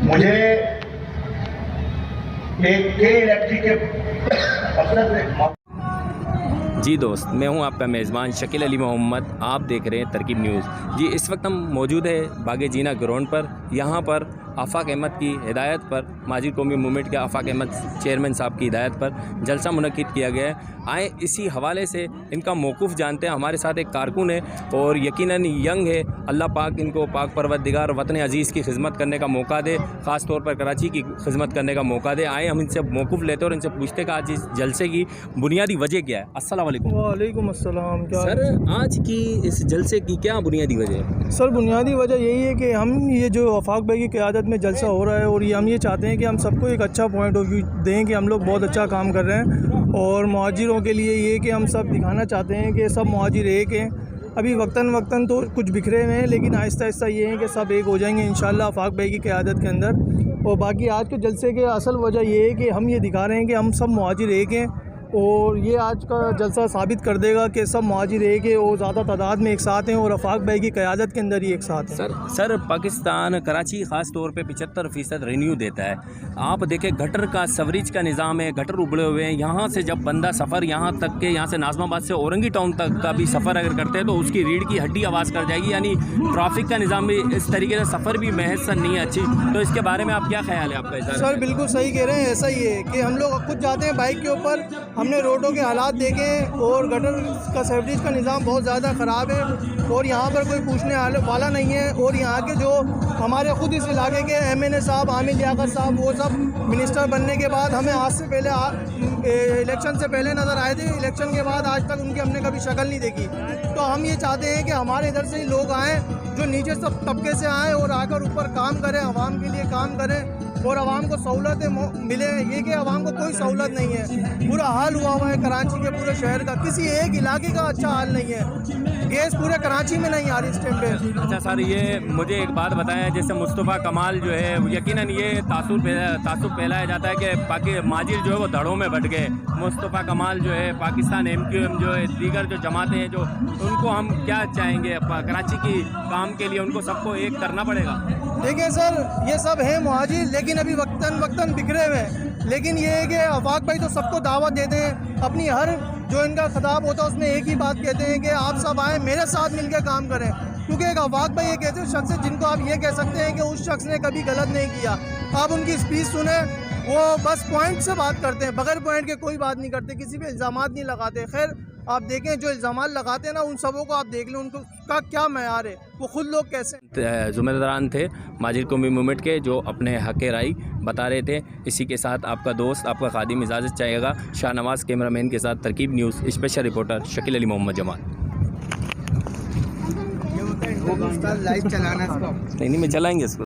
मुझे एक के इलेक्ट्रिक के अफसर से जी दोस्त, मैं हूं आपका मेज़बान शकील अली मोहम्मद। आप देख रहे हैं तरकीब न्यूज़। जी, इस वक्त हम मौजूद है बागे जीना ग्राउंड पर। यहां पर आफ़ाक़ अहमद की हिदायत पर, माजी कौमी मूवमेंट के आफ़ाक़ अहमद चेयरमैन साहब की हिदायत पर जलसा मुनक़्क़िद किया गया है। आए इसी हवाले से इनका मौक़िफ़ जानते हैं। हमारे साथ एक कारकुन है और यकीनन यंग है। अल्लाह पाक इनको पाक परवरदिगार वतन अज़ीज़ की खिदमत करने का मौका दे, ख़ास तौर पर कराची की खिदमत करने का मौका दे। आए हम इनसे मौक़िफ़ लेते और इनसे पूछते हैं कि आज इस जलसे की बुनियादी वजह क्या है। अस्सलाम वालेकुम। वालेकुम अस्सलाम। क्या सर, आज की इस जलसे की क्या बुनियादी वजह है? सर, बुनियादी वजह यही है कि हम ये जो आफ़ाक़ भाई की क़यादत में जलसा हो रहा है और हम ये चाहते हैं कि हम सबको एक अच्छा पॉइंट ऑफ व्यू दें कि हम लोग बहुत अच्छा काम कर रहे हैं। और मुहाजिरों के लिए ये कि हम सब दिखाना चाहते हैं कि सब मुहाजिर एक हैं। अभी वक्तन तो कुछ बिखरे हुए हैं, लेकिन आहिस्ता आहिस्ता ये है कि सब एक हो जाएंगे इंशाअल्लाह आफ़ाक़ भाई की क़यादत के अंदर। और बाकी आज के जलसे के असल वजह ये है कि हम ये दिखा रहे हैं कि हम सब मुहाजिर एक हैं। और ये आज का जलसा साबित कर देगा कि सब मुहाजिर एक है और ज़्यादा तादाद में एक साथ हैं और आफ़ाक़ भाई की क़यादत के अंदर ही एक साथ हैं। सर, पाकिस्तान कराची ख़ास तौर पे 75% रेन्यू देता है। आप देखें, गटर का सवरेज का निज़ाम है, गटर उबड़े हुए हैं। यहाँ से जब बंदा सफ़र यहाँ तक के, यहाँ से नाज़माबाद से औरंगी टाउन तक का भी सफ़र अगर करते हैं तो उसकी रीढ़ की हड्डी आवाज़ कर जाएगी। यानी ट्रैफिक का निज़ाम भी इस तरीके से, सफ़र भी महसन नहीं है अच्छी। तो इसके बारे में आप क्या ख्याल है आपका? सर, बिल्कुल सही कह रहे हैं। ऐसा ही है कि हम लोग खुद जाते हैं बाइक के ऊपर, हमने रोडों के हालात देखे और गटर का सवरेज का निज़ाम बहुत ज़्यादा ख़राब है और यहाँ पर कोई पूछने वाला नहीं है। और यहाँ के जो हमारे ख़ुद इस इलाके के MNA साहब, आमिर लियाकत साहब, वो सब मिनिस्टर बनने के बाद हमें आज से पहले इलेक्शन से पहले नज़र आए थे। इलेक्शन के बाद आज तक उनकी हमने कभी शक्ल नहीं देखी। तो हम ये चाहते हैं कि हमारे इधर से ही लोग आएँ जो नीचे सब तबके से आएँ और आकर ऊपर काम करें, आवाम के लिए काम करें और आवाम को सहूलतें मिले। ये कि आवाम को कोई सहूलत नहीं है, बुरा हाल हुआ हुआ है कराची के पूरे शहर का। किसी एक इलाके का अच्छा हाल नहीं है। गैस पूरे कराची में नहीं आ रही इस टाइम पे। अच्छा सर, ये मुझे एक बात बताएं, जैसे मुस्तफ़ा कमाल जो है, यकीनन ये तासुब फैलाया जाता है कि बाकी माजिर जो है वो धड़ों में बट गए। मुस्तफ़ा कमाल जो है, पाकिस्तान MQM जो है, दीगर जो जमातें हैं, जो उनको हम क्या चाहेंगे कराची की काम के लिए? उनको सबको एक करना पड़ेगा। देखिए सर, ये सब हैं मुहाजिर, लेकिन अभी वक्तन बिखरे हुए हैं। लेकिन ये है कि आफ़ाक़ भाई तो सबको दावत देते हैं। अपनी हर जो इनका खिताब होता है उसमें एक ही बात कहते हैं कि आप सब आए, मेरे साथ मिलकर काम करें। क्योंकि एक आफ़ाक़ भाई एक ऐसे शख्स है जिनको आप ये कह सकते हैं कि उस शख्स ने कभी गलत नहीं किया। आप उनकी स्पीच सुने, वो बस पॉइंट से बात करते हैं, बगैर पॉइंट के कोई बात नहीं करते, किसी पे इल्ज़ामात नहीं लगाते। खैर, आप देखें जो इल्ज़ामात लगाते हैं ना, उन सबों को आप देख लें उनको का क्या मयार है, वो खुद लोग कैसे ज़िम्मेदारान थे माजिर कौमी मूवमेंट के, जो अपने हक़ राय बता रहे थे। इसी के साथ आपका दोस्त, आपका खादिम इजाज़त चाहेगा। शाहनवाज़ कैमरामैन के साथ Tarkeeb news special reporter Shakeel Ali Mohammad Jamal. Live चलाना नहीं, मैं चलाएंगे इसको।